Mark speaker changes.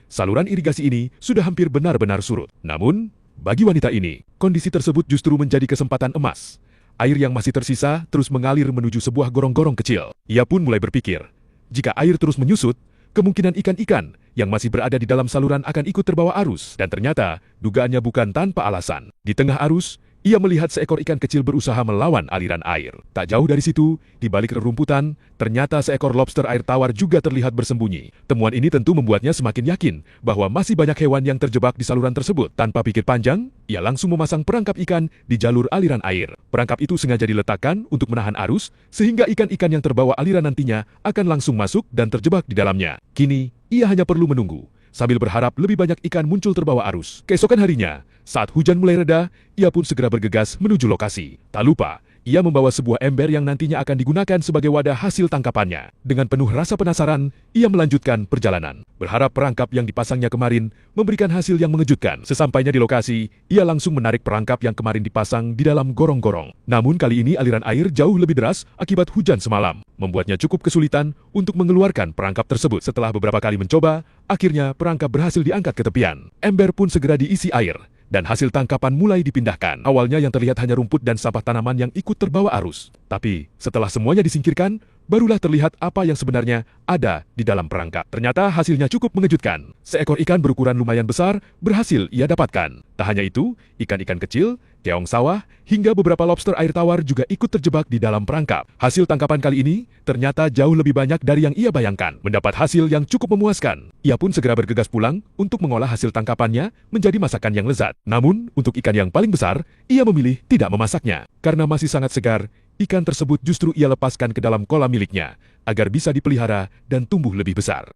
Speaker 1: saluran irigasi ini sudah hampir benar-benar surut. Namun, bagi wanita ini, kondisi tersebut justru menjadi kesempatan emas. Air yang masih tersisa terus mengalir menuju sebuah gorong-gorong kecil. Ia pun mulai berpikir, jika air terus menyusut, kemungkinan ikan-ikan yang masih berada di dalam saluran akan ikut terbawa arus. Dan ternyata, dugaannya bukan tanpa alasan. Di tengah arus, ia melihat seekor ikan kecil berusaha melawan aliran air. Tak jauh dari situ, di balik rerumputan, ternyata seekor lobster air tawar juga terlihat bersembunyi. Temuan ini tentu membuatnya semakin yakin bahwa masih banyak hewan yang terjebak di saluran tersebut. Tanpa pikir panjang, ia langsung memasang perangkap ikan di jalur aliran air. Perangkap itu sengaja diletakkan untuk menahan arus, sehingga ikan-ikan yang terbawa aliran nantinya akan langsung masuk dan terjebak di dalamnya. Kini, ia hanya perlu menunggu, sambil berharap lebih banyak ikan muncul terbawa arus. Keesokan harinya, saat hujan mulai reda, ia pun segera bergegas menuju lokasi. Tak lupa, ia membawa sebuah ember yang nantinya akan digunakan sebagai wadah hasil tangkapannya. Dengan penuh rasa penasaran, ia melanjutkan perjalanan. Berharap perangkap yang dipasangnya kemarin memberikan hasil yang mengejutkan. Sesampainya di lokasi, ia langsung menarik perangkap yang kemarin dipasang di dalam gorong-gorong. Namun kali ini aliran air jauh lebih deras akibat hujan semalam, membuatnya cukup kesulitan untuk mengeluarkan perangkap tersebut. Setelah beberapa kali mencoba, akhirnya perangkap berhasil diangkat ke tepian. Ember pun segera diisi air, dan hasil tangkapan mulai dipindahkan. Awalnya yang terlihat hanya rumput dan sampah tanaman yang ikut terbawa arus. Tapi, setelah semuanya disingkirkan, barulah terlihat apa yang sebenarnya ada di dalam perangkap. Ternyata hasilnya cukup mengejutkan. Seekor ikan berukuran lumayan besar berhasil ia dapatkan. Tak hanya itu, ikan-ikan kecil, keong sawah, hingga beberapa lobster air tawar juga ikut terjebak di dalam perangkap. Hasil tangkapan kali ini ternyata jauh lebih banyak dari yang ia bayangkan. Mendapat hasil yang cukup memuaskan, ia pun segera bergegas pulang untuk mengolah hasil tangkapannya menjadi masakan yang lezat. Namun, untuk ikan yang paling besar, ia memilih tidak memasaknya. Karena masih sangat segar, ikan tersebut justru ia lepaskan ke dalam kolam miliknya, agar bisa dipelihara dan tumbuh lebih besar.